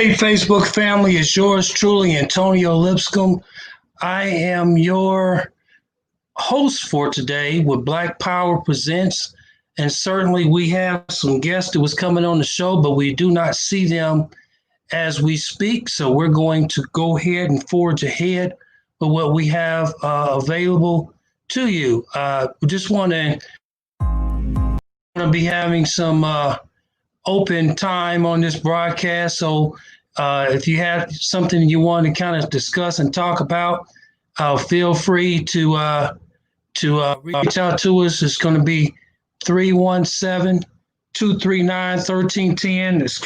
Hey, Facebook family, it's yours truly, Antonio Lipscomb. I am your host for today with Black Power Presents. And certainly we have some guests that was coming on the show, but we do not see them as we speak. So we're going to go ahead and forge ahead with what we have available to you. We just want to be having some open time on this broadcast. So if you have something you want to kind of discuss and talk about, feel free to reach out to us. It's going to be 317-239-1310. It's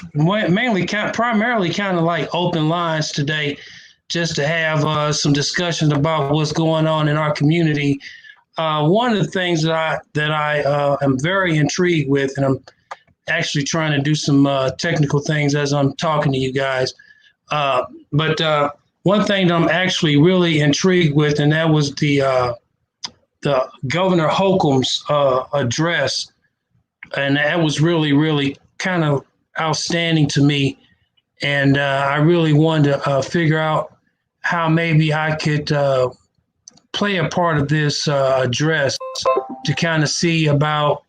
primarily kind of like open lines today, just to have some discussions about what's going on in our community. One of the things that I am very intrigued with, and I'm actually trying to do some technical things as I'm talking to you guys. But one thing that I'm actually really intrigued with, and that was the Governor Holcomb's address, and that was really, really kind of outstanding to me. And I really wanted to figure out how maybe I could play a part of this address to kind of see about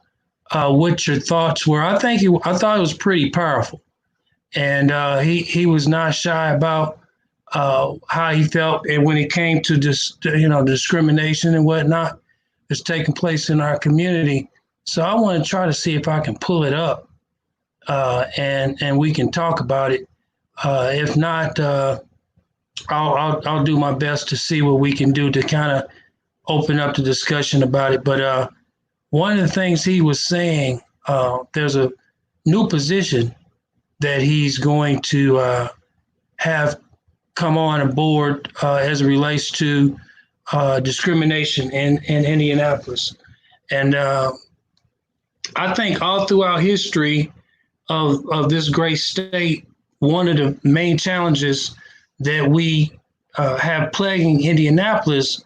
what your thoughts were. I thought it was pretty powerful, and he was not shy about how he felt, and when it came to discrimination and whatnot that's taking place in our community. So I want to try to see if I can pull it up, and we can talk about it. If not, I'll do my best to see what we can do to kind of open up the discussion about it. But one of the things he was saying, there's a new position that he's going to have come on board as it relates to discrimination in Indianapolis. And I think all throughout history of this great state, one of the main challenges that we have plaguing Indianapolis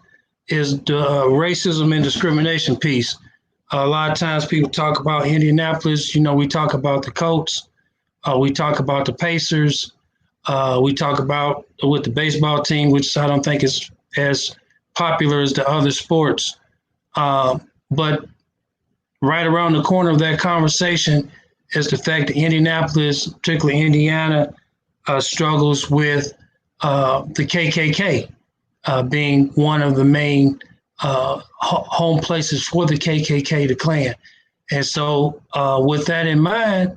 is the racism and discrimination piece. A lot of times people talk about Indianapolis, we talk about the Colts, we talk about the Pacers, we talk about with the baseball team, which I don't think is as popular as the other sports. But right around the corner of that conversation is the fact that Indianapolis, particularly Indiana, struggles with the KKK being one of the main home places for the KKK, the Klan. And so with that in mind,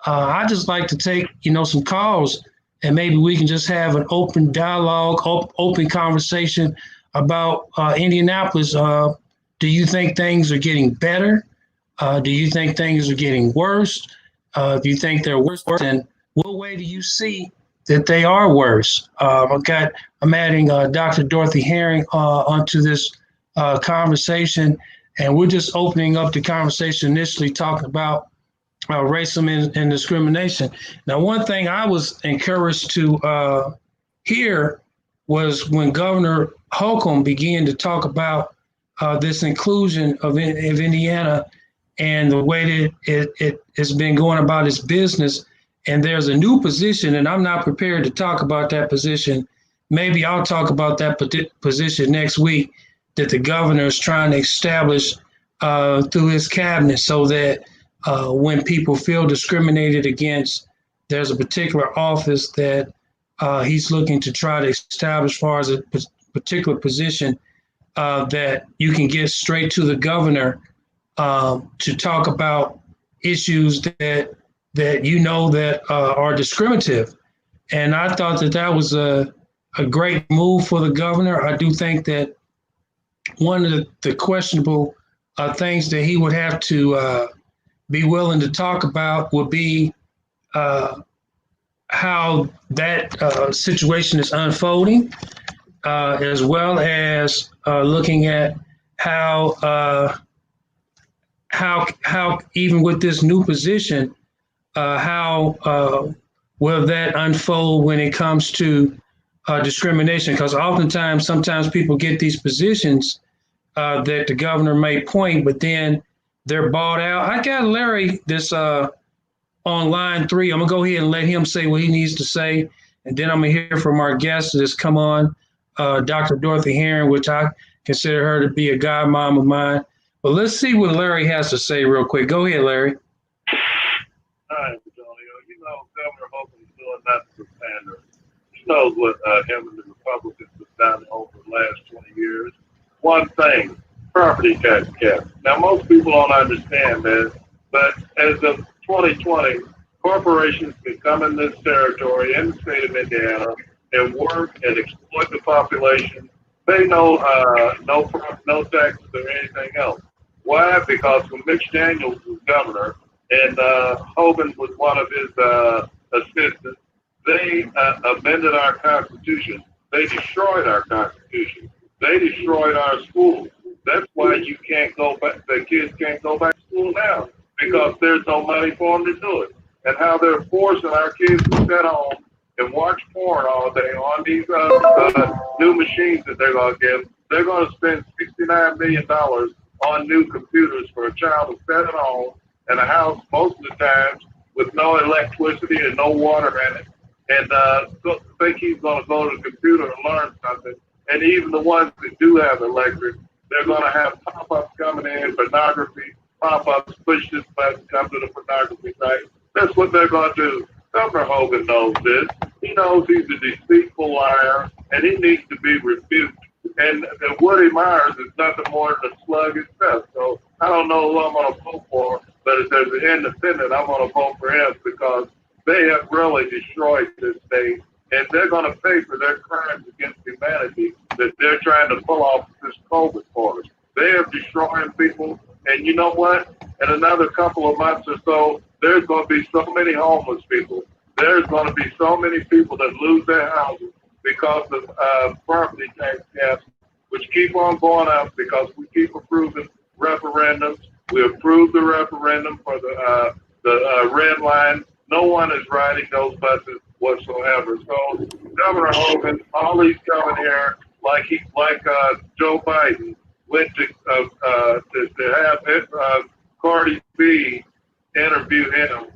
I just like to take, some calls, and maybe we can just have an open dialogue, open conversation about Indianapolis. Do you think things are getting better? Do you think things are getting worse? If you think they're worse, then what way do you see that they are worse? I'm adding Dr. Dorothy Herring onto this conversation, and we're just opening up the conversation initially talking about racism and discrimination. Now, one thing I was encouraged to hear was when Governor Holcomb began to talk about this inclusion of Indiana and the way that it has been going about its business. And there's a new position, and I'm not prepared to talk about that position. Maybe I'll talk about that position next week, that the governor is trying to establish through his cabinet, so that when people feel discriminated against, there's a particular office that he's looking to try to establish as far as a particular position that you can get straight to the governor to talk about issues that that are discriminative. And I thought that was a great move for the governor. I do think that one of the questionable things that he would have to be willing to talk about would be how that situation is unfolding, as well as looking at how even with this new position, how will that unfold when it comes to discrimination? Because sometimes people get these positions that the governor may point, but then they're bought out. I got Larry this on line 3. I'm gonna go ahead and let him say what he needs to say, and then I'm gonna hear from our guest that's come on, Dr. Dorothy Herring, which I consider her to be a godmom of mine. But let's see what Larry has to say real quick. Go ahead, Larry. Hi, Antonio. Governor Hogan's doing nothing but pander. He knows what him and the Republicans have done over the last 20 years. One thing, property tax cap. Now, most people don't understand that, but as of 2020, corporations can come in this territory in the state of Indiana and work and exploit the population, pay no taxes or anything else. Why? Because when Mitch Daniels was governor and Hogan was one of his assistants, they amended our Constitution. They destroyed our Constitution. They destroyed our schools. That's why you can't go back. The kids can't go back to school now because there's no money for them to do it. And how they're forcing our kids to sit home and watch porn all day on these new machines that they're going to give. They're going to spend $69 million on new computers for a child to sit at home in a house most of the time with no electricity and no water in it. And think he's going to go to the computer and learn something. And even the ones that do have electric, they're going to have pop-ups coming in, pornography, pop-ups, push this button, come to the pornography site. That's what they're going to do. Governor Hogan knows this. He knows he's a deceitful liar, and he needs to be rebuked. And Woody Myers is nothing more than a slug itself. So I don't know who I'm going to vote for, but as an independent, I'm going to vote for him because they have really destroyed this state, and they're going to pay for their crimes against humanity that they're trying to pull off this COVID for us. They are destroying people, and you know what? In another couple of months or so, there's going to be so many homeless people. There's going to be so many people that lose their houses because of property tax caps, which keep on going up because we keep approving referendums. We approved the referendum for the red line. No one is riding those buses whatsoever. So Governor Hogan, all he's coming here like Joe Biden went to have Cardi B interview him.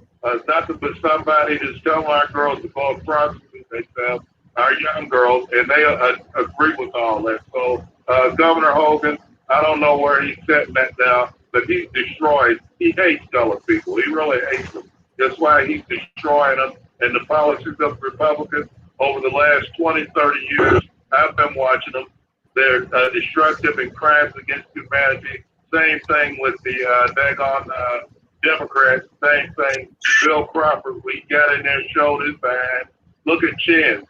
Nothing but somebody that's telling our girls to go and prostitute themselves, our young girls, and they agree with all that. So Governor Hogan, I don't know where he's setting that down, but he's destroyed. He hates colored people. He really hates them. That's why he's destroying them. And the policies of Republicans over the last 20, 30 years, I've been watching them. They're destructive and crimes against humanity. Same thing with the daggone Democrats. Same thing. Bill Crawford, we got in there, showed his behind. Look at Chin.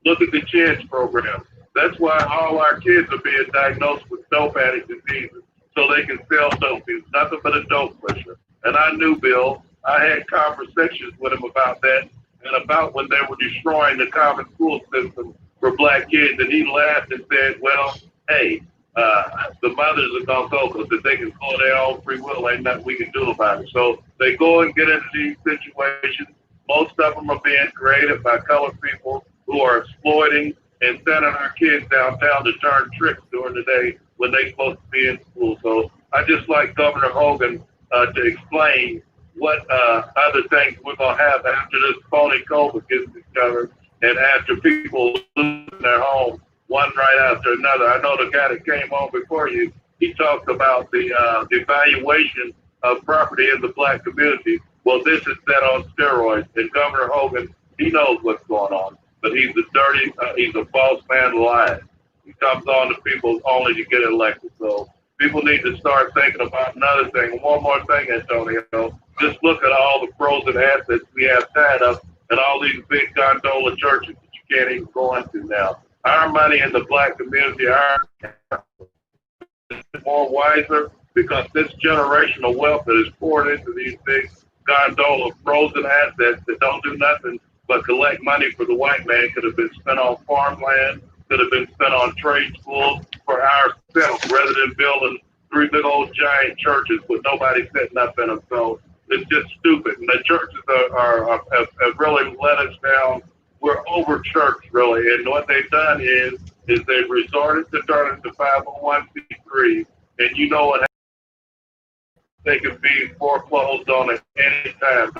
Look at the CHINS program. That's why all our kids are being diagnosed with dope addict diseases so they can sell dope. He's nothing but a dope pusher. And I knew Bill. I had conversations with him about that and about when they were destroying the common school system for black kids. And he laughed and said, well, hey, the mothers are going to go because if they can go their own free will, ain't nothing we can do about it. So they go and get into these situations. Most of them are being created by colored people who are exploiting and sending our kids downtown to turn tricks during the day when they're supposed to be in school. So I just like Governor Hogan to explain what other things we're going to have after this phony COVID gets discovered and after people lose their home one right after another. I know the guy that came on before you, he talked about the evaluation of property in the black community. Well, this is that on steroids. And Governor Hogan, he knows what's going on, but he's a dirty, he's a false man lying. He comes on to people only to get elected. So people need to start thinking about another thing. One more thing, Antonio. Just look at all the frozen assets we have tied up and all these big gondola churches that you can't even go into now. Our money in the black community are more wiser because this generational wealth that is poured into these big gondola frozen assets that don't do nothing but collect money for the white man could have been spent on farmland, could have been spent on trade schools for ourselves rather than building three big old giant churches with nobody sitting up in them. So it's just stupid. And the churches have really let us down. We're over church really. And what they've done is they've resorted to turning to 501c3. And you know what? They can be foreclosed on at any time.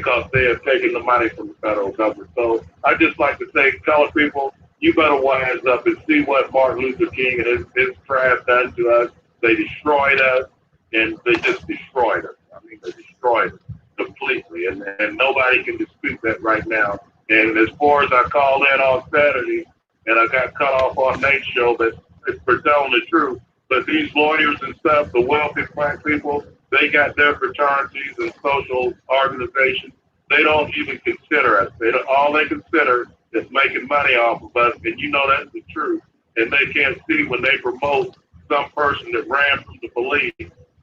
because they have taken the money from the federal government. So I just like to say, colored people, you better wise up and see what Martin Luther King and his tribe done to us. They destroyed us, and they just destroyed us. I mean, they destroyed us completely, and nobody can dispute that right now. And as far as I called in on Saturday, and I got cut off on Nate's show, but it's for telling the truth. But these lawyers and stuff, the wealthy black people, they got their fraternities and social organizations. They don't even consider us. All they consider is making money off of us, and you know that's the truth. And they can't see when they promote some person that ran from the police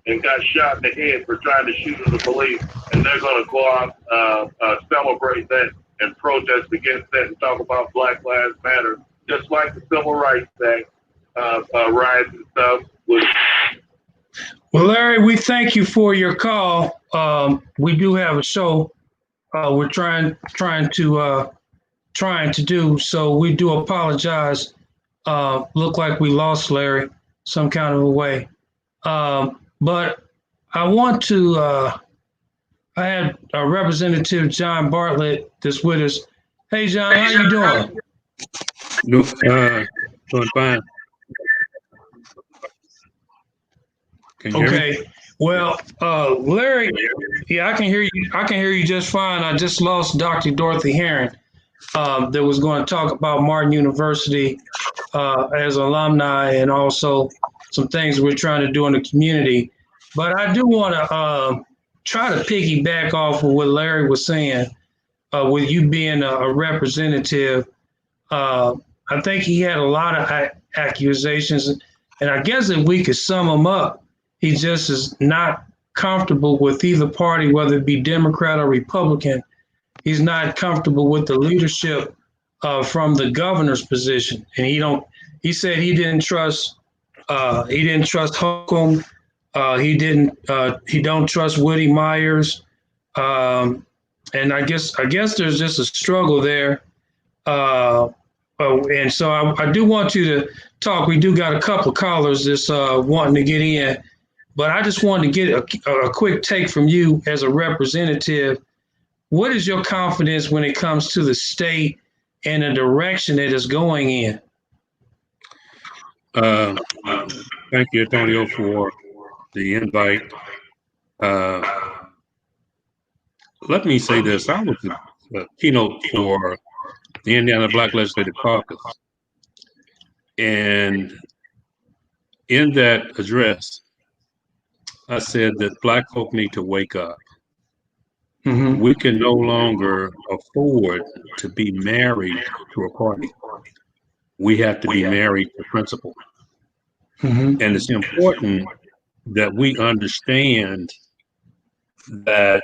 and got shot in the head for trying to shoot at the police, and they're going to go out, celebrate that and protest against that and talk about Black Lives Matter, just like the Civil Rights Act riots and stuff. Well, Larry, we thank you for your call. We do have a show we're trying to do, so we do apologize. Look like we lost Larry some kind of a way. But I want to, I had Representative John Bartlett that's with us. Hey, John, how you doing? Doing fine. Can you hear me? Well, Larry, yeah, I can hear you. I can hear you just fine. I just lost Dr. Dorothy Herron that was going to talk about Martin University as alumni and also some things we're trying to do in the community. But I do want to try to piggyback off of what Larry was saying with you being a representative. I think he had a lot of accusations, and I guess if we could sum them up, he just is not comfortable with either party, whether it be Democrat or Republican. He's not comfortable with the leadership from the governor's position, and he said he didn't trust Holcomb. He don't trust Woody Myers, and I guess there's just a struggle there. And so I do want you to talk. We do got a couple of callers that's wanting to get in, but I just wanted to get a quick take from you as a representative. What is your confidence when it comes to the state and the direction that it's going in? Thank you, Antonio, for the invite. Let me say this. I was the keynote for the Indiana Black Legislative Caucus. And in that address, I said that Black folk need to wake up. Mm-hmm. We can no longer afford to be married to a party. We have to be married to principle. Mm-hmm. And it's important that we understand that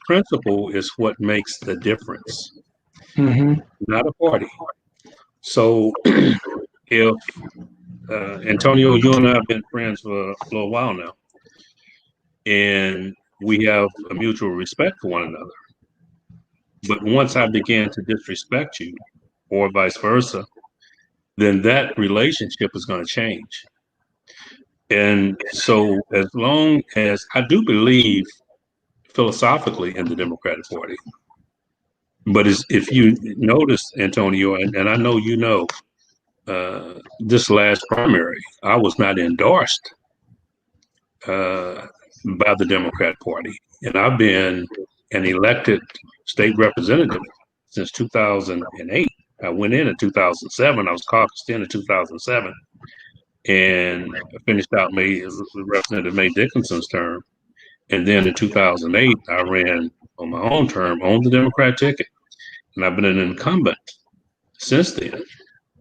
principle is what makes the difference, mm-hmm. not a party. So if Antonio, you and I have been friends for a little while now, and we have a mutual respect for one another. But once I began to disrespect you, or vice versa, then that relationship is going to change. And so as long as I do believe philosophically in the Democratic Party, but if you notice, Antonio, and I know you know, this last primary, I was not endorsed by the Democrat Party. And I've been an elected state representative since 2008. I went in 2007. I was caucused in 2007 and finished out Representative May Dickinson's term. And then in 2008, I ran on my own term on the Democrat ticket. And I've been an incumbent since then.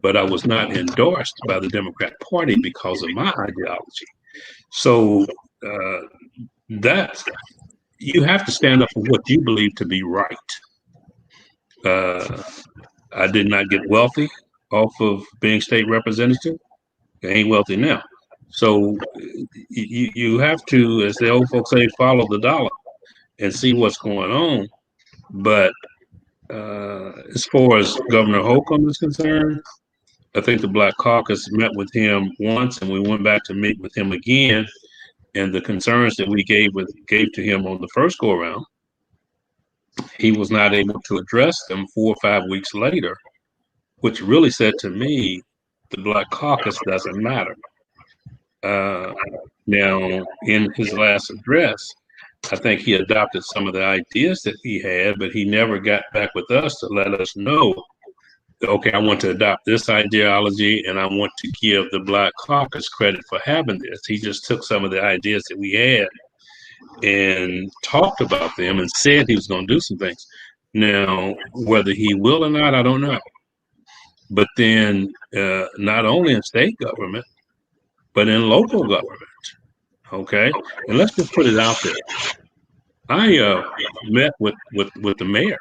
But I was not endorsed by the Democrat Party because of my ideology. So that you have to stand up for what you believe to be right. I did not get wealthy off of being state representative. I ain't wealthy now. So you have to, as the old folks say, follow the dollar and see what's going on. But as far as Governor Holcomb is concerned, I think the Black Caucus met with him once, and we went back to meet with him again. And the concerns that we gave to him on the first go around, he was not able to address them 4 or 5 weeks later, which really said to me, the Black Caucus doesn't matter. Now, in his last address, I think he adopted some of the ideas that he had, but he never got back with us to let us know, okay, I want to adopt this ideology and I want to give the Black Caucus credit for having this. He just took some of the ideas that we had and talked about them and said he was going to do some things. Now, whether he will or not, I don't know. But then not only in state government, but in local government, okay? And let's just put it out there. I met with the mayor,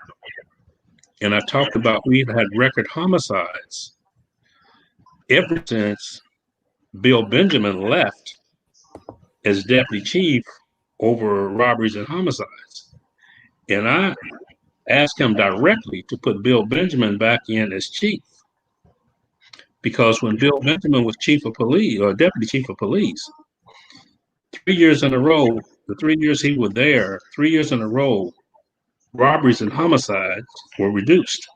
and I talked about we've had record homicides ever since Bill Benjamin left as deputy chief over robberies and homicides. And I asked him directly to put Bill Benjamin back in as chief. Because when Bill Benjamin was chief of police or deputy chief of police, 3 years in a row, the 3 years he was there, 3 years in a row, robberies and homicides were reduced.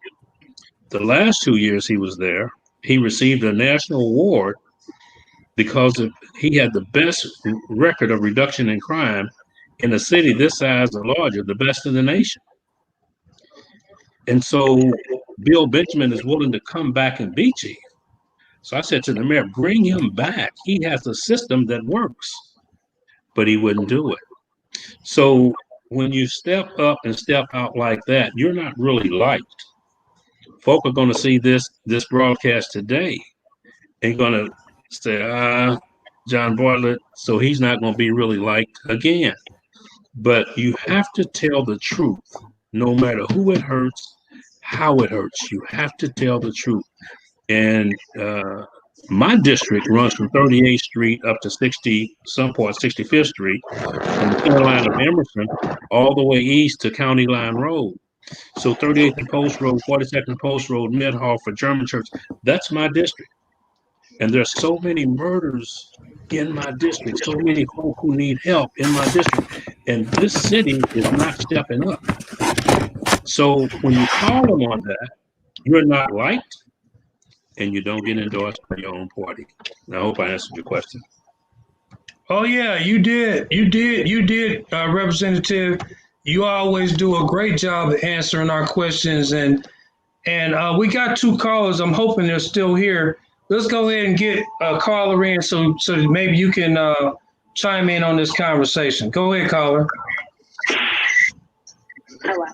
The last 2 years he was there, he received a national award because he had the best record of reduction in crime in a city this size or larger, the best in the nation. And so Bill Benjamin is willing to come back and be chief. So I said to the mayor, bring him back. He has a system that works, but he wouldn't do it. So when you step up and step out like that, you're not really liked. Folk are going to see this broadcast today and going to say, John Bartlett, so he's not going to be really liked again. But you have to tell the truth, no matter who it hurts, how it hurts. You have to tell the truth. And my district runs from 38th Street up to 65th Street, from the center line of Emerson all the way east to County Line Road. So 38th and Post Road, 42nd and Post Road, Mid-Hall for German Church, that's my district. And there's so many murders in my district, so many folk who need help in my district. And this city is not stepping up. So when you call them on that, you're not liked, and you don't get endorsed by your own party. I hope I answered your question. Oh yeah, you did, Representative. You always do a great job of answering our questions, and we got 2 callers. I'm hoping they're still here. Let's go ahead and get a caller in, so maybe you can chime in on this conversation. Go ahead, caller. Hello.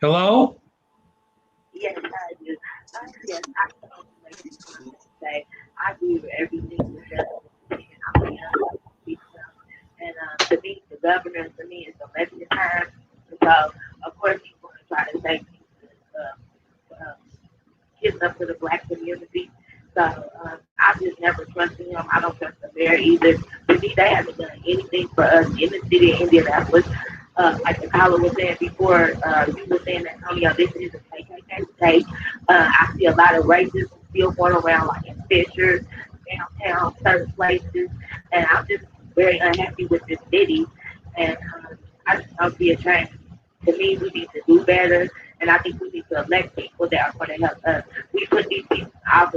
Hello. Yes, I do. Yes, I do everything with justice. And to me, the governor, to me, is election time. So, of course, he's going to try to say getting up to the Black community. So, I just never trusted him. I don't trust the mayor either. To me, they haven't done anything for us in the city of Indianapolis. Like the caller was saying before, you were saying that, Antonio, this is a KKK state. I see a lot of racists still going around, like in Fisher, downtown, certain places, and I'm just very unhappy with this city, and I just don't see a change. To me, we need to do better, and I think we need to elect people that are going to help us. We put these people out,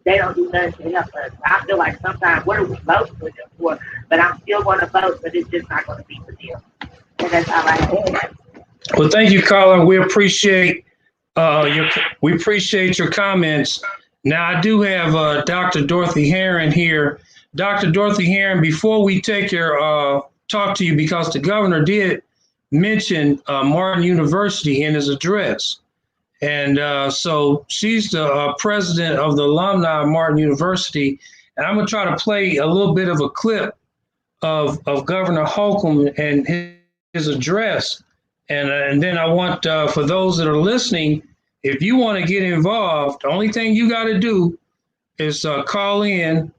they don't do nothing to help us. I feel like sometimes, what are we voting for them for? But I'm still going to vote, but it's just not going to be for them. And that's all I have. Well, thank you, caller. We appreciate your comments. Now, I do have Dr. Dorothy Herron here. Dr. Dorothy Herron, before we take your talk to you, because the governor did mention Martin University in his address. And so she's the president of the alumni of Martin University. And I'm going to try to play a little bit of a clip of Governor Holcomb and his address. And then I want, for those that are listening, if you want to get involved, the only thing you got to do is call in.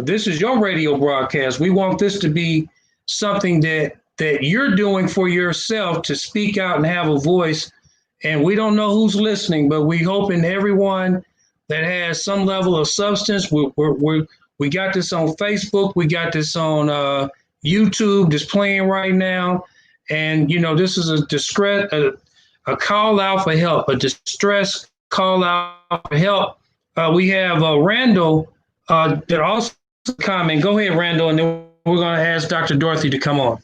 This is your radio broadcast. We want this to be something that you're doing for yourself, to speak out and have a voice. And we don't know who's listening, but we hoping everyone that has some level of substance. We got this on Facebook. We got this on YouTube that's playing right now. And, this is a call out for help, a distress call out for help. We have Randall that also comment. Go ahead, Randall, and then we're going to ask Dr. Dorothy to come on.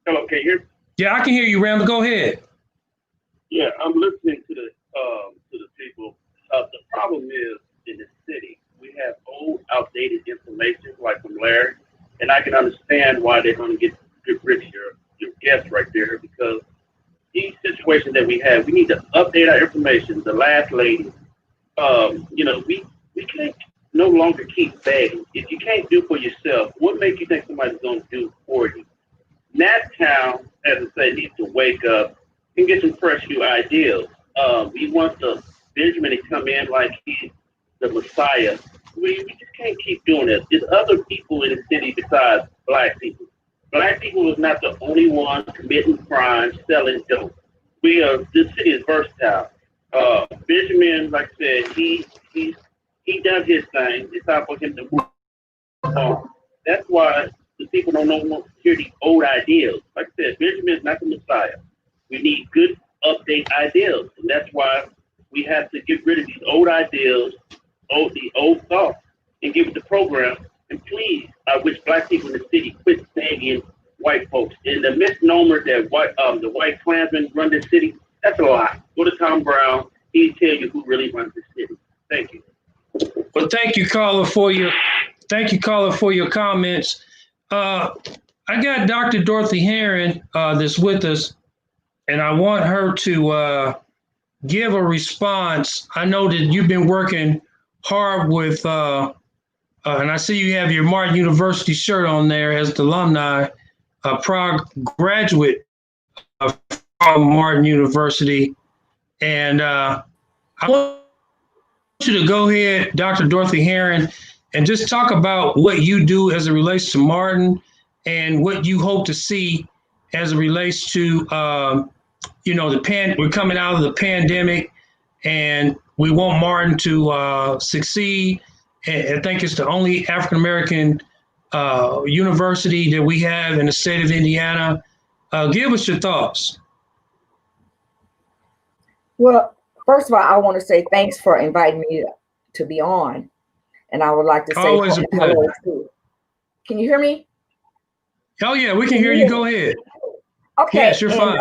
Hello, can you hear me? Yeah, I can hear you, Randall. Go ahead. Yeah, I'm listening to the people. The problem is in the city, we have old, outdated information like from Larry, and I can understand why they're going to get rid of your guest right there, because these situations that we have, we need to update our information. The last lady, we can't no longer keep begging. If you can't do for yourself, what makes you think somebody's going to do for you? Nat Town, as I say, needs to wake up and get some fresh new ideas. We want the Benjamin to come in like he's the Messiah. We just can't keep doing this. There's other people in the city besides Black people. Black people is not the only one committing crimes, selling dope. This city is versatile. Benjamin, like I said, he does his thing. It's time for him to move on. That's why the people don't want to hear the old ideas. Like I said, Benjamin is not the Messiah. We need good update ideas, and that's why we have to get rid of these old ideas, the old thoughts, and give it the program. And please, I wish Black people in the city quit saying white folks. And the misnomer that the white Klansmen run this city, that's a lie. Go to Tom Brown. He'll tell you who really runs this city. Thank you. Well, thank you, caller, for your comments. I got Dr. Dorothy Herron that's with us, and I want her to give a response. I know that you've been working hard with, and I see you have your Martin University shirt on there as the alumni, proud graduate from Martin University. And I want you to go ahead, Dr. Dorothy Herron, and just talk about what you do as it relates to Martin and what you hope to see as it relates to, we're coming out of the pandemic and we want Martin to succeed. And I think it's the only African-American university that we have in the state of Indiana. Give us your thoughts. Well, first of all, I want to say thanks for inviting me to be on. And I would like to say always a pleasure. Hello too. Can you hear me? Oh, yeah, we can hear you. Go ahead. Okay. Yes, you're fine.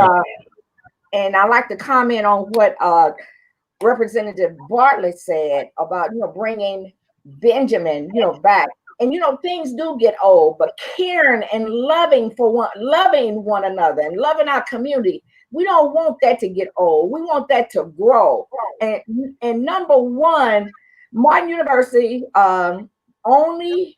And I like to comment on what Representative Bartlett said about, bringing Benjamin, back. And, things do get old, but caring and loving one another and loving our community, we don't want that to get old. We want that to grow. And number one, Martin University, only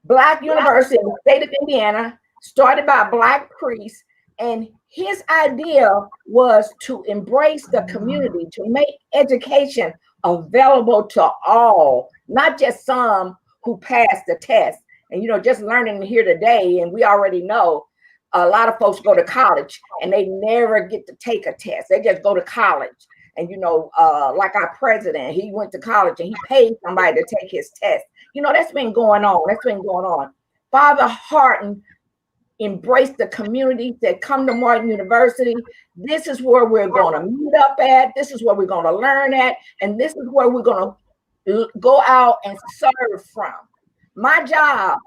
Black university in the state of Indiana, started by a Black priest. And his idea was to embrace the community, to make education available to all, not just some who passed the test. And, just learning here today, and we already know a lot of folks go to college and they never get to take a test. They just go to college. And, like our president, he went to college and he paid somebody to take his test. That's been going on. Father Harton embraced the community, said, come to Martin University. This is where we're going to meet up at. This is where we're going to learn at. And this is where we're going to go out and serve from. My job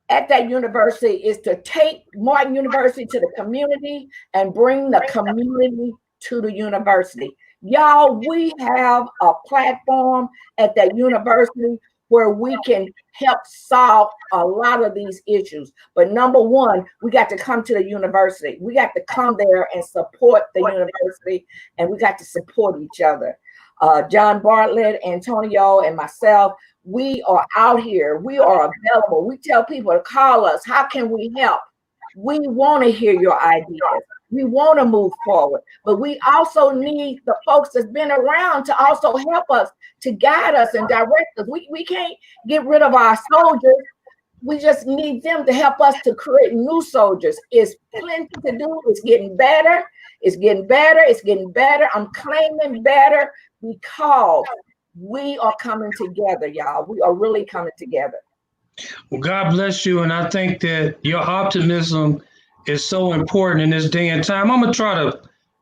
at that university is to take Martin University to the community and bring the community to the university. Y'all, we have a platform at that university where we can help solve a lot of these issues. But number one, we got to come to the university. We got to come there and support the university, and we got to support each other. John Bartlett, Antonio, and myself, we are out here. We are available. We tell people to call us. How can we help? We want to hear your ideas. We want to move forward, but we also need the folks that's been around to also help us, to guide us and direct us. We can't get rid of our soldiers. We just need them to help us to create new soldiers. It's plenty to do. It's getting better. It's getting better. It's getting better. I'm claiming better because we are coming together, y'all. We are really coming together. Well, God bless you. And I think that your optimism is so important in this day and time. I'm going to try to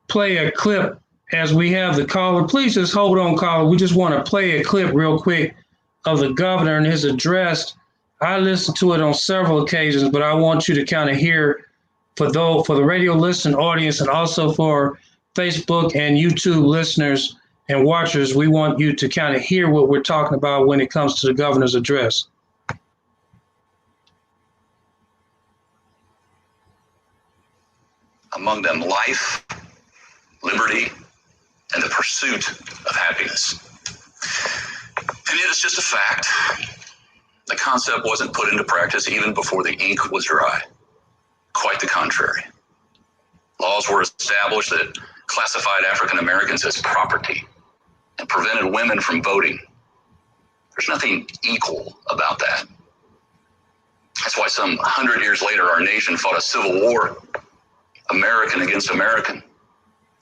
play a clip as we have the caller. Please just hold on, caller. We just want to play a clip real quick of the governor and his address. I listened to it on several occasions, but I want you to kind of hear for the radio listening audience and also for Facebook and YouTube listeners and watchers, we want you to kind of hear what we're talking about when it comes to the governor's address. Among them life, liberty, and the pursuit of happiness. And yet it's just a fact. The concept wasn't put into practice even before the ink was dry. Quite the contrary. Laws were established that classified African Americans as property and prevented women from voting. There's nothing equal about that. That's why some 100 years later, our nation fought a civil war, American against American,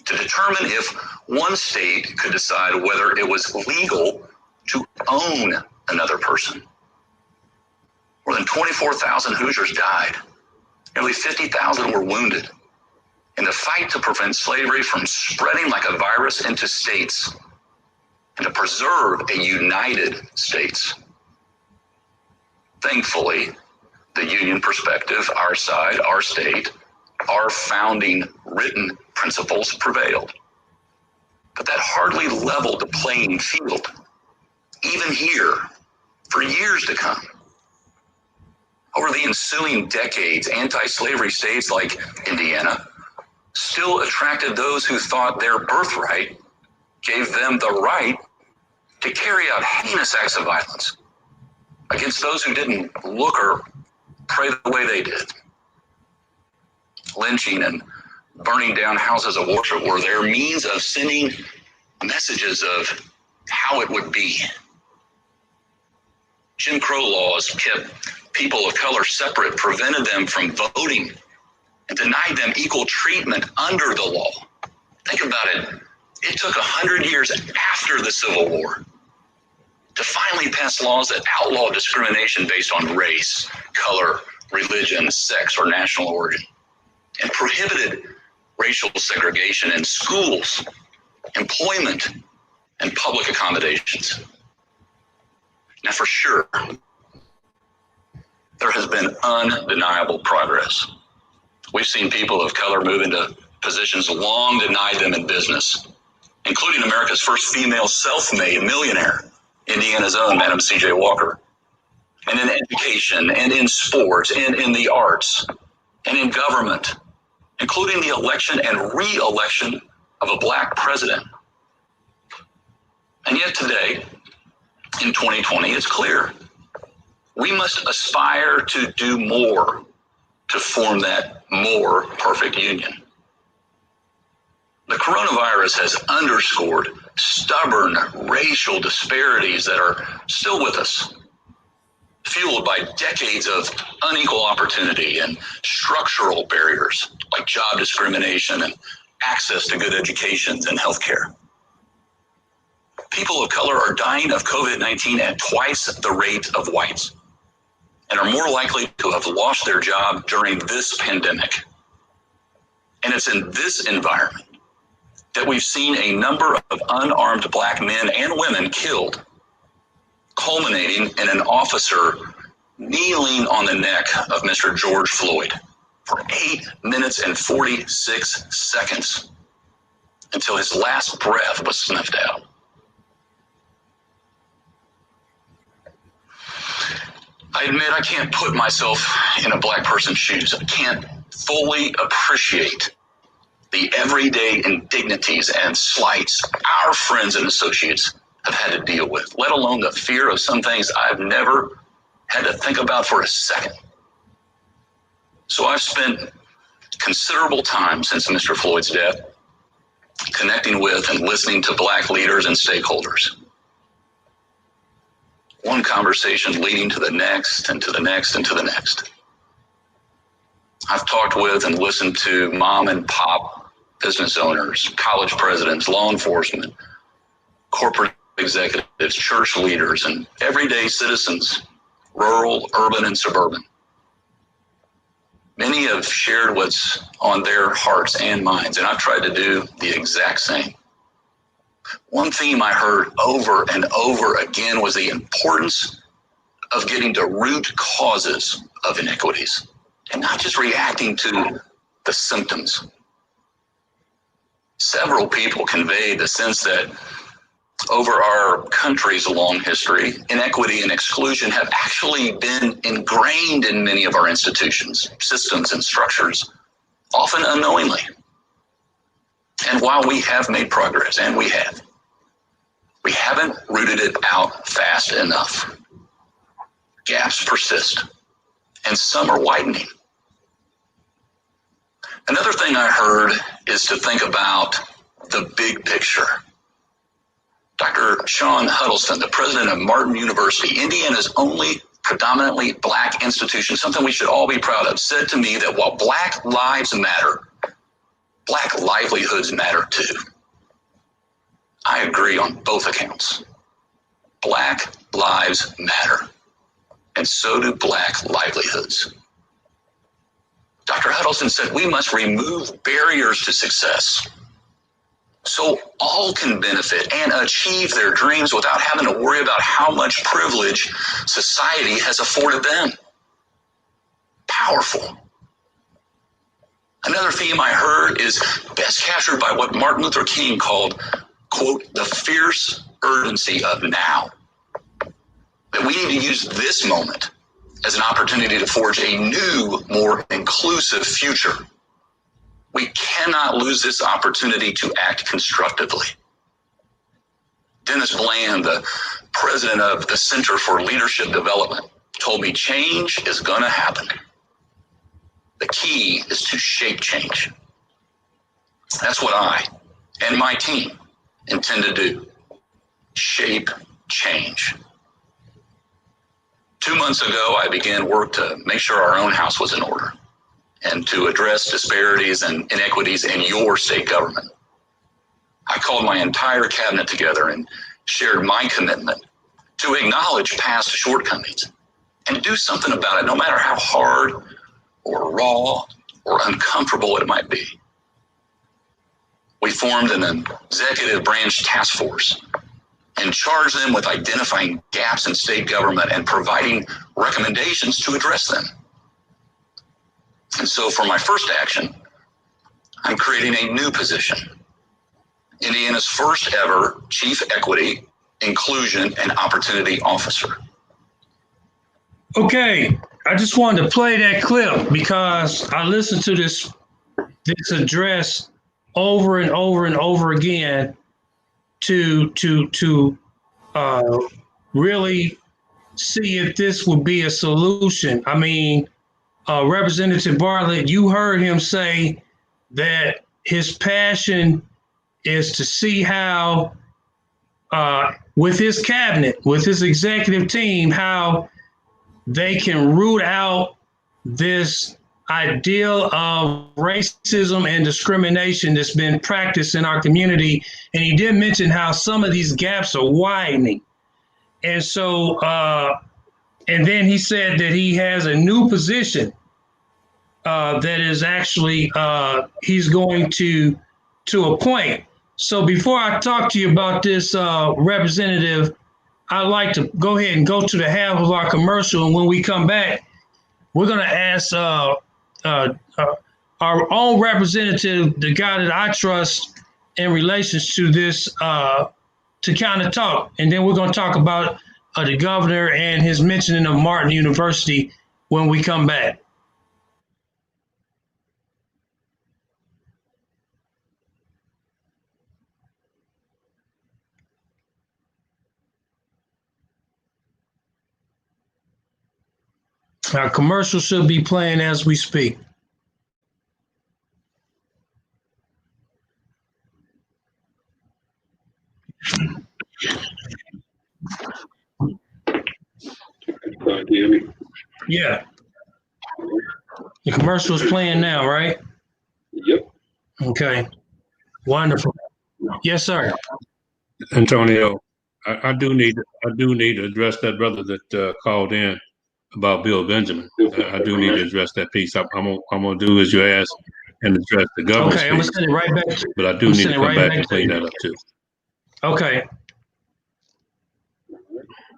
to determine if one state could decide whether it was legal to own another person. More than 24,000 Hoosiers died. Nearly 50,000 were wounded in the fight to prevent slavery from spreading like a virus into states and to preserve a united states. Thankfully, the Union perspective, our side, our state, our founding written principles prevailed. But that hardly leveled the playing field, even here, for years to come. Over the ensuing decades, anti-slavery states like Indiana still attracted those who thought their birthright gave them the right to carry out heinous acts of violence against those who didn't look or pray the way they did. Lynching and burning down houses of worship were their means of sending messages of how it would be. Jim Crow laws kept people of color separate, prevented them from voting, and denied them equal treatment under the law. Think about it. It took 100 years after the Civil War to finally pass laws that outlaw discrimination based on race, color, religion, sex, or national origin, and prohibited racial segregation in schools, employment, and public accommodations. Now, for sure, there has been undeniable progress. We've seen people of color move into positions long denied them in business, including America's first female self-made millionaire, Indiana's own Madam C.J. Walker, and in education, and in sports, and in the arts, and in government, including the election and re-election of a Black president. And yet today, in 2020, it's clear we must aspire to do more to form that more perfect union. The coronavirus has underscored stubborn racial disparities that are still with us, fueled by decades of unequal opportunity and structural barriers like job discrimination and access to good education and healthcare. People of color are dying of COVID-19 at twice the rate of whites and are more likely to have lost their job during this pandemic. And it's in this environment that we've seen a number of unarmed Black men and women killed, culminating in an officer kneeling on the neck of Mr. George Floyd for 8 minutes and 46 seconds until his last breath was snuffed out. I admit I can't put myself in a Black person's shoes. I can't fully appreciate the everyday indignities and slights our friends and associates have had to deal with, let alone the fear of some things I've never had to think about for a second. So I've spent considerable time since Mr. Floyd's death connecting with and listening to Black leaders and stakeholders. One conversation leading to the next and to the next and to the next. I've talked with and listened to mom and pop business owners, college presidents, law enforcement, corporate executives, church leaders, and everyday citizens rural, urban, and suburban. Many have shared what's on their hearts and minds, and I've tried to do the exact same. One theme I heard over and over again was the importance of getting to root causes of inequities and not just reacting to the symptoms. Several people conveyed the sense that over our country's long history, inequity and exclusion have actually been ingrained in many of our institutions, systems, and structures, often unknowingly. And while we have made progress, and we haven't rooted it out fast enough. Gaps persist, and some are widening. Another thing I heard is to think about the big picture. Dr. Sean Huddleston, the president of Martin University, Indiana's only predominantly Black institution, something we should all be proud of, said to me that while Black lives matter, Black livelihoods matter too. I agree on both accounts. Black lives matter, and so do Black livelihoods. Dr. Huddleston said we must remove barriers to success so all can benefit and achieve their dreams without having to worry about how much privilege society has afforded them. Powerful. Another theme I heard is best captured by what Martin Luther King called, quote, the fierce urgency of now. That we need to use this moment as an opportunity to forge a new, more inclusive future. We cannot lose this opportunity to act constructively. Dennis Bland, the president of the Center for Leadership Development, told me change is going to happen. The key is to shape change. That's what I and my team intend to do. Shape change. 2 months ago, I began work to make sure our own house was in order and to address disparities and inequities in your state government. I called my entire cabinet together and shared my commitment to acknowledge past shortcomings and do something about it, no matter how hard or raw or uncomfortable it might be. We formed an executive branch task force and charged them with identifying gaps in state government and providing recommendations to address them. And so for my first action, I'm creating a new position, Indiana's first ever Chief Equity, Inclusion, and Opportunity Officer. Okay, I just wanted to play that clip because I listened to this address over and over and over again to really see if this would be a solution. I mean, Representative Bartlett, you heard him say that his passion is to see how, with his cabinet, with his executive team, how they can root out this ideal of racism and discrimination that's been practiced in our community. And he did mention how some of these gaps are widening. And so, and then he said that he has a new position that is actually he's going to appoint. So before I talk to you about this, Representative, I'd like to go ahead and go to the half of our commercial. And when we come back, we're going to ask our own representative, the guy that I trust in relations to this, to kind of talk. And then we're going to talk about the governor and his mentioning of Martin University when we come back. Our commercial should be playing as we speak. Yeah. The commercial is playing now, right? Yep. Okay. Wonderful. Yes, sir. Antonio, I do need to address that brother that called in. about Bill Benjamin. I do need to address that piece. I'm gonna do as you asked and address the governor's Okay, I'm gonna piece. send it right back. But I do need to come back and clean that up too. Okay.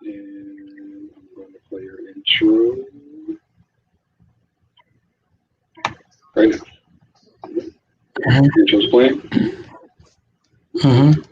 And I'm going to play your intro. Right now. Intro's playing. Mm-hmm.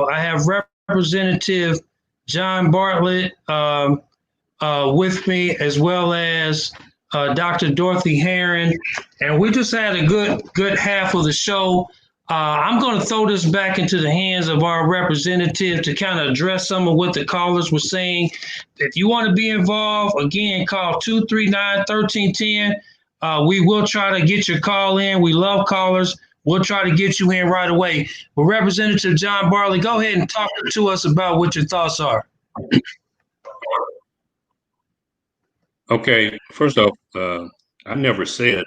I have Representative John Bartlett with me, as well as Dr. Dorothy Herron, and we just had a good half of the show. I'm going to throw this back into the hands of our representative to kind of address some of what the callers were saying. If you want to be involved, again, call 239-1310. We will try to get your call in. We love callers. We'll try to get you in right away. But Representative John Bartley, go ahead and talk to us about what your thoughts are. Okay, first off, I never said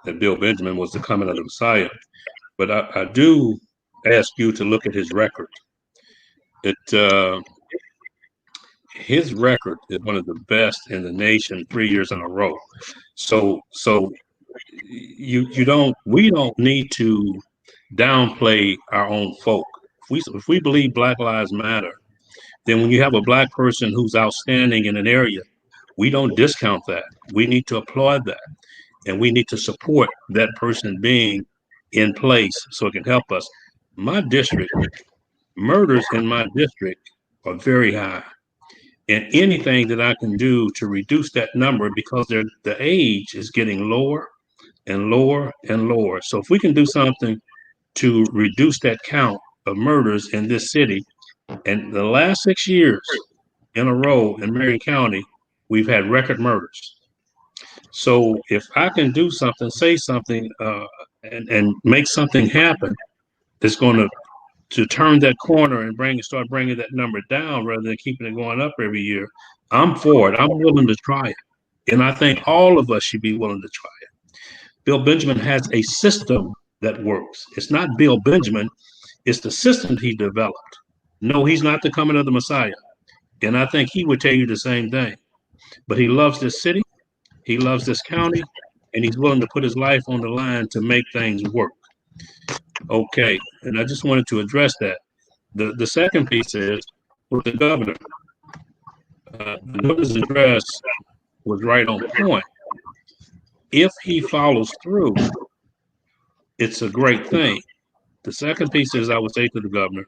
that Bill Benjamin was the coming of the Messiah, but I do ask you to look at his record. His record is one of the best in the nation 3 years in a row. So we don't need to downplay our own folk. If we believe Black Lives Matter, then when you have a Black person who's outstanding in an area, we don't discount that. We need to applaud that, and we need to support that person being in place so it can help us. My district, murders in my district are very high, and anything that I can do to reduce that number, because the age is getting lower and lower and lower. So if we can do something to reduce that count of murders in this city, and the last 6 years in a row in Marion County, we've had record murders. So if I can do something, say something, and make something happen, that's going to turn that corner and start bringing that number down rather than keeping it going up every year, I'm for it. I'm willing to try it. And I think all of us should be willing to try it. Bill Benjamin has a system that works. It's not Bill Benjamin, it's the system he developed. No, he's not the coming of the Messiah. And I think he would tell you the same thing. But he loves this city, he loves this county, and he's willing to put his life on the line to make things work. Okay, and I just wanted to address that. The second piece is with the governor. The governor's address was right on point. If he follows through, it's a great thing. The second piece is, I would say to the governor,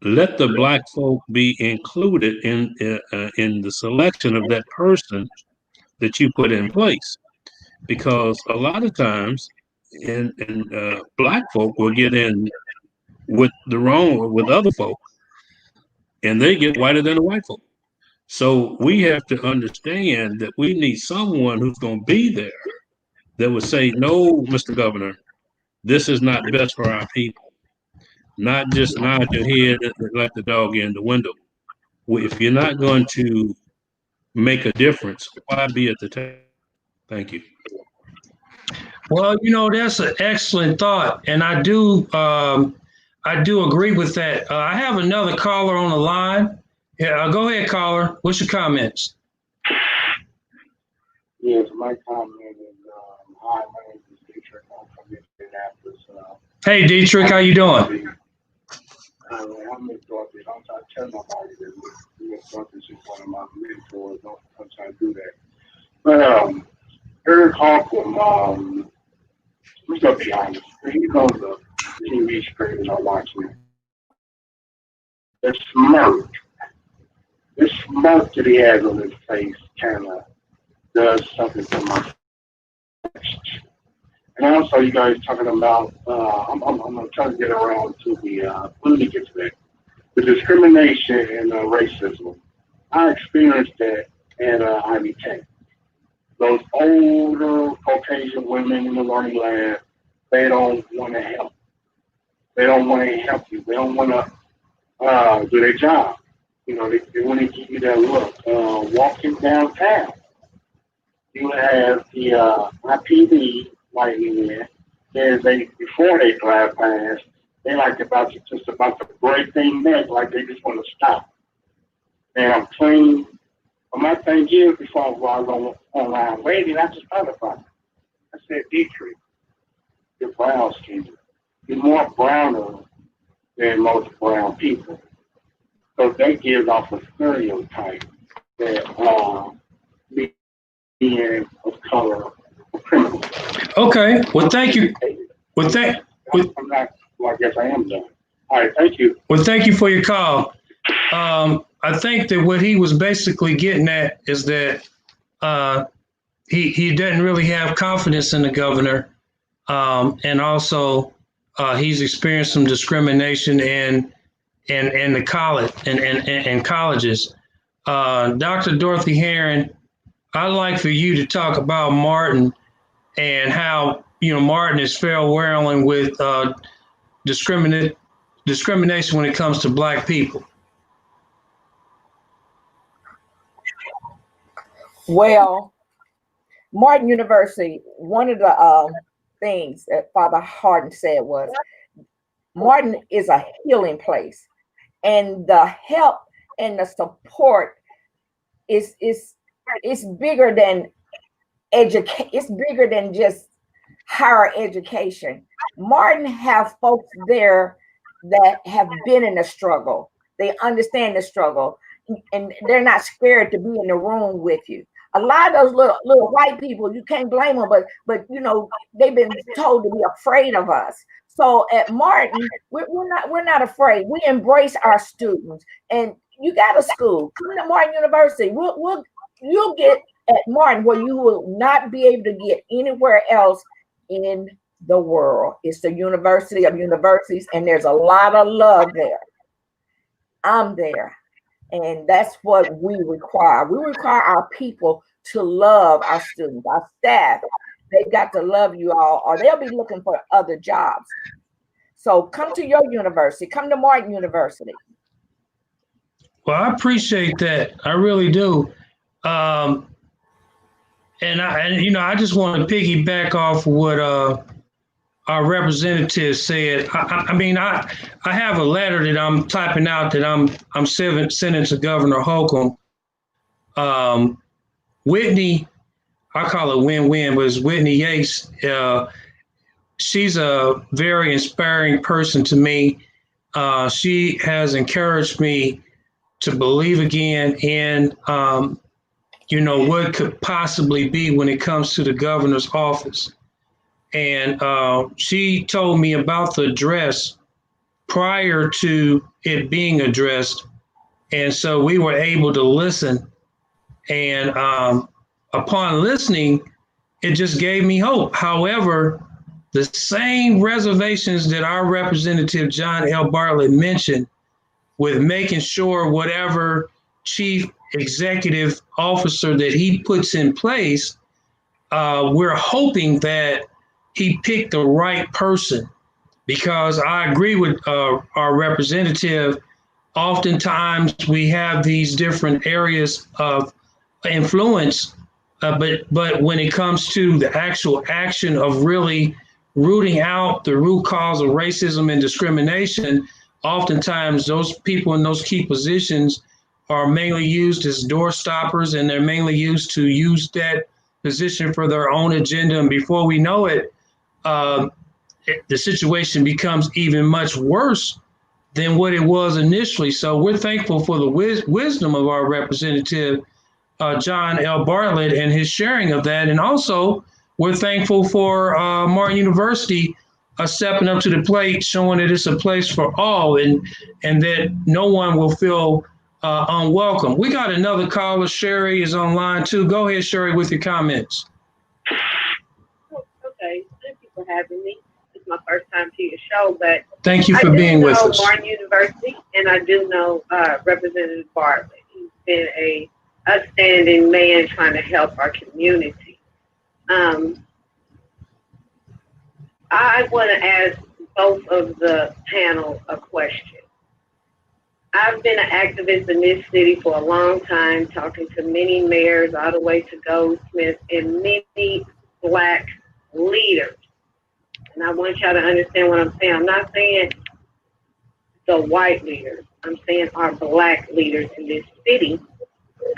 let the Black folk be included in the selection of that person that you put in place, because a lot of times, Black folk will get in with other folk, and they get whiter than the white folk. So we have to understand that we need someone who's going to be there that would say, no, Mr. Governor, this is not best for our people. Not just nod your head and let the dog in the window. If you're not going to make a difference, why be at the table? Thank you. Well, that's an excellent thought, and I do agree with that. I have another caller on the line. Yeah, go ahead, caller. What's your comments? Yes, my comment is, hi, my name is Dietrich. I'm from Indianapolis. Hey, Dietrich, how you doing? I'm Miss Dorothy. Don't try to tell nobody that Miss Dorothy is one of my mentors. Don't try to do that. But Eric Holcomb, I'm just gonna be honest. He knows the TV screens are watching. The smirk that he has on his face kind of does something to my flesh. And also, you guys talking about, I'm gonna try to get around to the, let me get to that. the discrimination and racism. I experienced that at Ivy Tech. Those older Caucasian women in the learning lab, they don't want to help. They don't want to help you. They don't want to do their job. You know, they want to give you that look. Walking downtown, you have the IPD lighting in. And they, before they drive past, they like just about to break their neck, like they just want to stop. And I'm clean. But my thing is, before I was online waiting, I just thought about it. I said, Dietrich, you're brown skinned. You're more browner than most brown people. So that gives off a stereotype that being of color or criminal. Okay. Well, thank you. Well, I'm not, well, I guess I am done. All right, thank you. Well, thank you for your call. I think that what he was basically getting at is that he doesn't really have confidence in the governor, and also he's experienced some discrimination in the college and colleges. Dr. Dorothy Herron, I'd like for you to talk about Martin and how Martin is fair-wearing with discrimination when it comes to Black people. Well, Martin University, one of the things that Father Hardin said was Martin is a healing place, and the help and the support is bigger than education. It's bigger than just higher education. Martin have folks there that have been in the struggle. They understand the struggle, and they're not scared to be in the room with you. A lot of those little white people, you can't blame them, but they've been told to be afraid of us. So at Martin, we're not afraid. We embrace our students. And you got a school, come to Martin University. You'll get at Martin where you will not be able to get anywhere else in the world. It's the university of universities, and there's a lot of love there. I'm there. And that's what we require. We require our people to love our students, our staff. They've got to love you all, or they'll be looking for other jobs. So come to your university. Come to Martin University. Well, I appreciate that. I really do. And I just want to piggyback off what our representative said. I have a letter that I'm typing out that I'm sending to Governor Holcomb. Whitney, I call it win-win, but it's Whitney Yates. She's a very inspiring person to me. She has encouraged me to believe again in, what could possibly be when it comes to the governor's office. And she told me about the address prior to it being addressed. And so we were able to listen. And upon listening, it just gave me hope. However, the same reservations that our representative John L. Bartlett mentioned with making sure whatever chief executive officer that he puts in place, we're hoping that he picked the right person, because I agree with our representative. Oftentimes we have these different areas of influence, but when it comes to the actual action of really rooting out the root cause of racism and discrimination, oftentimes those people in those key positions are mainly used as door stoppers, and they're mainly used to use that position for their own agenda. And before we know it, the situation becomes even much worse than what it was initially. So we're thankful for the wisdom of our representative, John L. Bartlett, and his sharing of that. And also, we're thankful for Martin University stepping up to the plate, showing that it's a place for all, and that no one will feel unwelcome. We got another caller. Sherry is online too. Go ahead, Sherry, with your comments. Okay, thank you for having me. It's my first time to your show, but Thank you I for do being with know us. Martin University, and I do know Representative Bartlett. He's been a upstanding man trying to help our community. I want to ask both of the panel a question. I've been an activist in this city for a long time, talking to many mayors all the way to Goldsmith and many Black leaders. And I want y'all to understand what I'm saying. I'm not saying the white leaders. I'm saying our Black leaders in this city.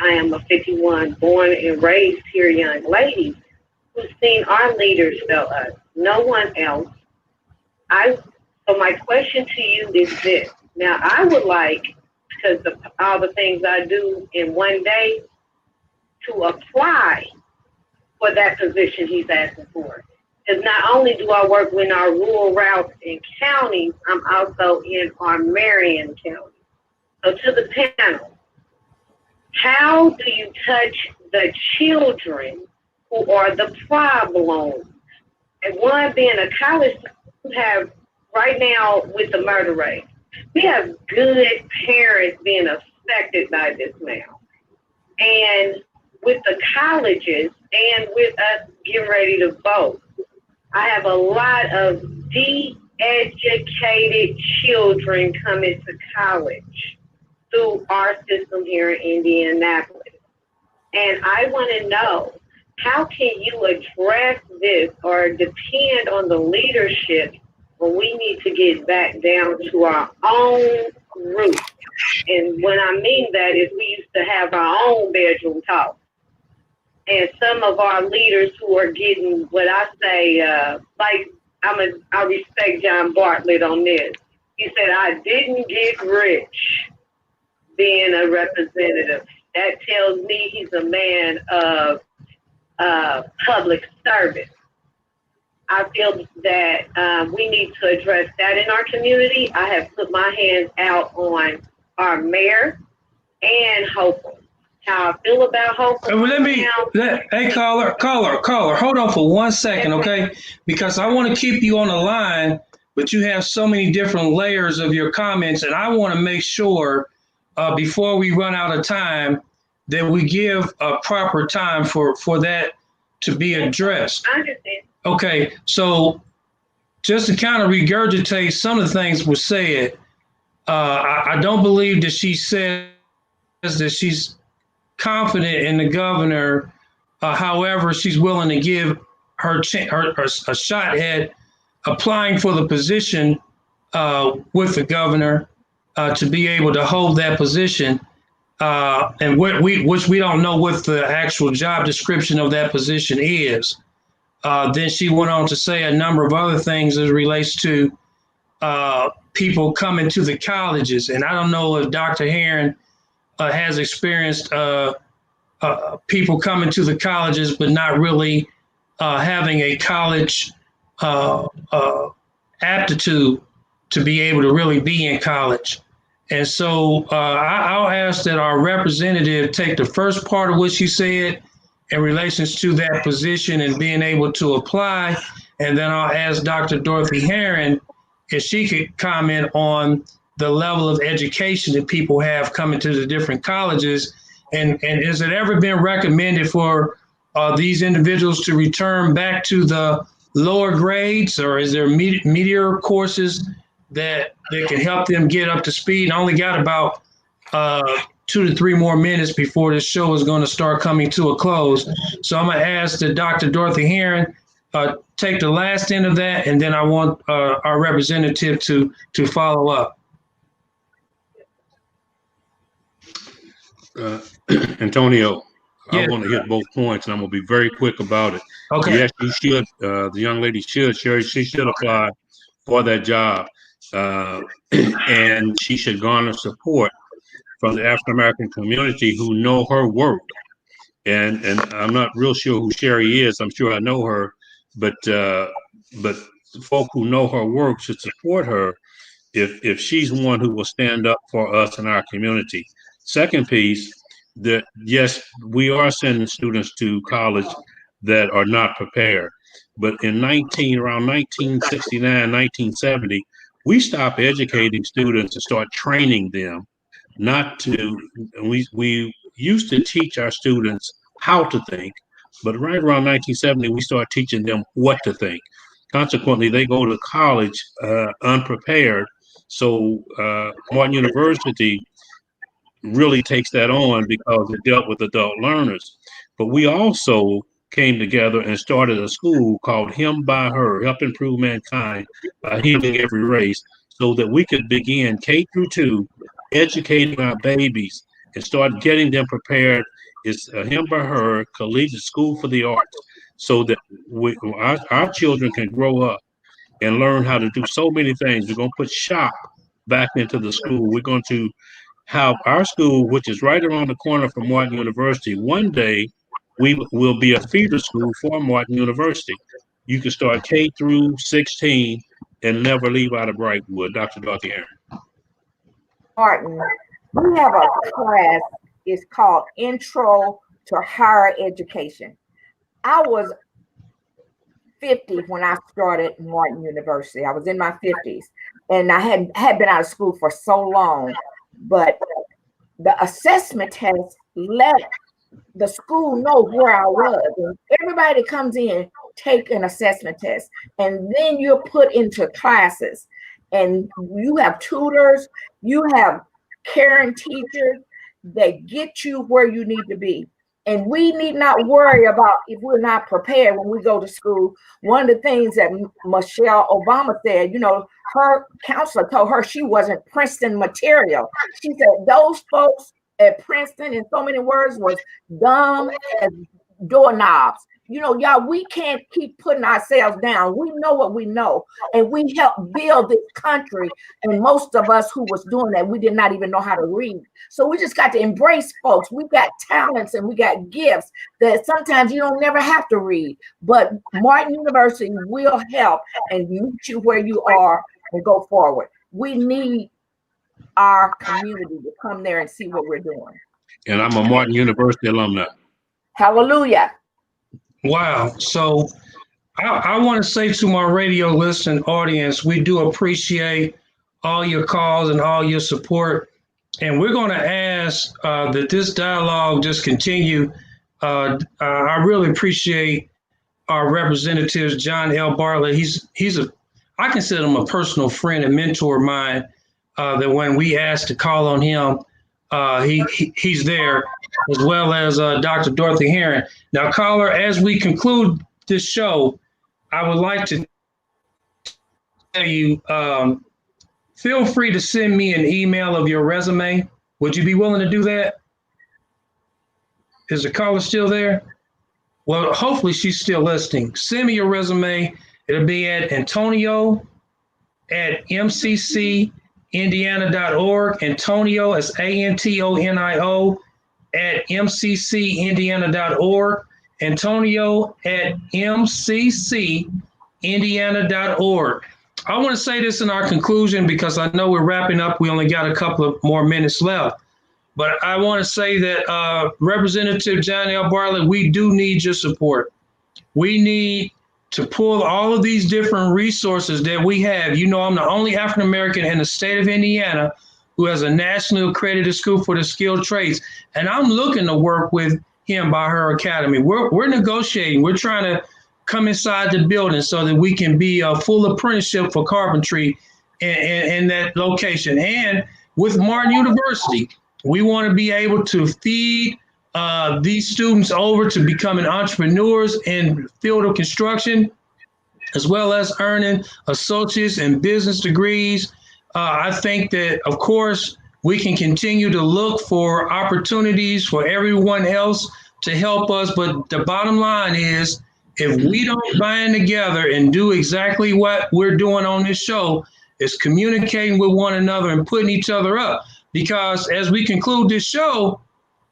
I am a 51 born and raised here young lady who's seen our leaders fail us. No one else. So my question to you is this. Now, I would like, because of all the things I do in one day, to apply for that position he's asking for. Because not only do I work in our rural routes and counties, I'm also in our Marion County. So to the panel, how do you touch the children who are the problem? And one being a college, we have right now with the murder rate, we have good parents being affected by this now. And with the colleges and with us getting ready to vote, I have a lot of de-educated children coming to college through our system here in Indianapolis. And I want to know, how can you address this or depend on the leadership when we need to get back down to our own roots? And when I mean that is we used to have our own bedroom talk. And some of our leaders who are getting what I say, like I respect John Bartlett on this. He said, I didn't get rich being a representative. That tells me he's a man of public service. I feel that we need to address that in our community. I have put my hands out on our mayor and Hope. How I feel about Hope. Hey, caller, hold on for 1 second, okay? Because I want to keep you on the line, but you have so many different layers of your comments, and I want to make sure before we run out of time that we give a proper time for that to be addressed. I understand. Okay, so just to kind of regurgitate some of the things were said, I don't believe that she says that she's confident in the governor. However, she's willing to give her a shot at applying for the position with the governor to be able to hold that position. And which we don't know what the actual job description of that position is. Then she went on to say a number of other things as it relates to people coming to the colleges. And I don't know if Dr. Herron has experienced people coming to the colleges, but not really having a college aptitude to be able to really be in college. And so I'll ask that our representative take the first part of what she said in relations to that position and being able to apply. And then I'll ask Dr. Dorothy Herron if she could comment on the level of education that people have coming to the different colleges. And has it ever been recommended for these individuals to return back to the lower grades, or is there meteor courses that can help them get up to speed? I only got about 2 to 3 more minutes before this show is going to start coming to a close. So I'm going to ask that Dr. Dorothy Herron take the last end of that, and then I want our representative to follow up. Antonio, Yeah. I want to hit both points, and I'm going to be very quick about it. Okay. Yes, you should. The young lady should, Sherry, she should apply for that job. And she should garner support from the African American community who know her work. And I'm not real sure who Sherry is. I'm sure I know her, but folk who know her work should support her if she's one who will stand up for us in our community. Second piece, that yes, we are sending students to college that are not prepared. But around 1969, 1970, we stopped educating students and start training them not to, we used to teach our students how to think, but right around 1970, we started teaching them what to think. Consequently, they go to college unprepared. So Martin University really takes that on because it dealt with adult learners. But we also came together and started a school called Him by Her, Help Improve Mankind by Healing Every Race, so that we could begin K-2 educating our babies and start getting them prepared. It's a Him by Her Collegiate School for the Arts, so that our children can grow up and learn how to do so many things. We're going to put shop back into the school. We're going to have our school, which is right around the corner from Martin University. One day, we will be a feeder school for Martin University. You can start K through 16 and never leave out of Brightwood. Dr. Dorothy Aaron. Martin, we have a class, it's called Intro to Higher Education. I was 50 when I started Martin University. I was in my 50s, and I had been out of school for so long, but the assessment test let the school know where I was. And everybody that comes in take an assessment test, and then you're put into classes, and you have tutors, you have caring teachers that get you where you need to be. And we need not worry about if we're not prepared when we go to school. One of the things that Michelle Obama said, you know, her counselor told her she wasn't Princeton material. She said those folks at Princeton, in so many words, was dumb as doorknobs. You know, y'all, we can't keep putting ourselves down. We know what we know, and we helped build this country. And most of us who was doing that, we did not even know how to read. So we just got to embrace folks. We got talents and we got gifts that sometimes you don't never have to read. But Martin University will help and meet you where you are and go forward. We need our community to come there and see what we're doing. And I'm a Martin University alumni. Hallelujah. Wow. So I want to say to my radio listening audience, we do appreciate all your calls and all your support. And we're going to ask that this dialogue just continue. I really appreciate our representatives, John L. Bartlett. I consider him a personal friend and mentor of mine. That when we asked to call on him, he's there, as well as Dr. Dorothy Heron. Now, caller, as we conclude this show, I would like to tell you, feel free to send me an email of your resume. Would you be willing to do that? Is the caller still there? Well, hopefully she's still listening. Send me your resume. It'll be at Antonio@mccindiana.org. Antonio is Antonio @mccindiana.org. Antonio@mccindiana.org. I want to say this in our conclusion because I know we're wrapping up. We only got a couple of more minutes left. But I want to say that Representative John L. Bartlett, we do need your support. We need to pull all of these different resources that we have. You know, I'm the only African-American in the state of Indiana who has a nationally accredited school for the skilled trades. And I'm looking to work with Him by Her Academy. We're negotiating. We're trying to come inside the building so that we can be a full apprenticeship for carpentry in that location. And with Martin University, we want to be able to feed these students over to becoming entrepreneurs in the field of construction, as well as earning associates and business degrees. I think that, of course, we can continue to look for opportunities for everyone else to help us. But the bottom line is, if we don't bind together and do exactly what we're doing on this show, is communicating with one another and putting each other up. Because as we conclude this show,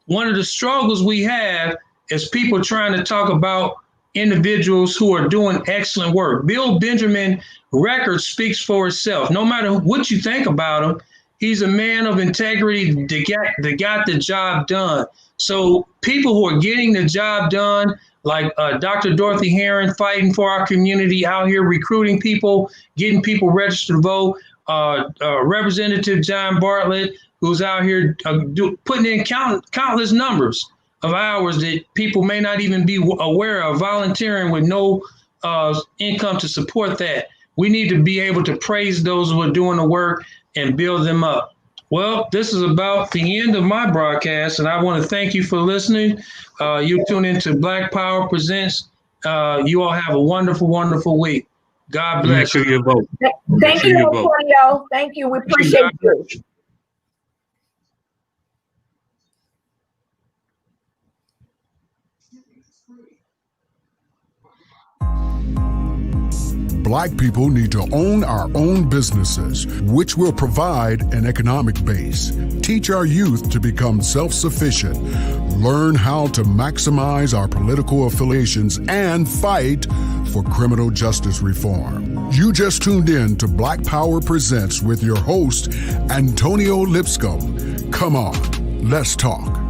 one of the struggles we have is people trying to talk about individuals who are doing excellent work. Bill Benjamin record speaks for itself. No matter what you think about him, he's a man of integrity that got the job done. So people who are getting the job done like Dr. Dorothy Heron fighting for our community out here, recruiting people, getting people registered to vote. Representative John Bartlett, who's out here putting in countless numbers of hours that people may not even be aware of, volunteering with no income to support that. We need to be able to praise those who are doing the work and build them up. Well, this is about the end of my broadcast, and I want to thank you for listening. You tune into Black Power Presents. You all have a wonderful, wonderful week. God bless. Make sure you vote. Thank you, Antonio. Thank you. We appreciate you. Black people need to own our own businesses, which will provide an economic base. Teach our youth to become self-sufficient. Learn how to maximize our political affiliations and fight for criminal justice reform. You just tuned in to Black Power Presents with your host, Antonio Lipscomb. Come on, let's talk.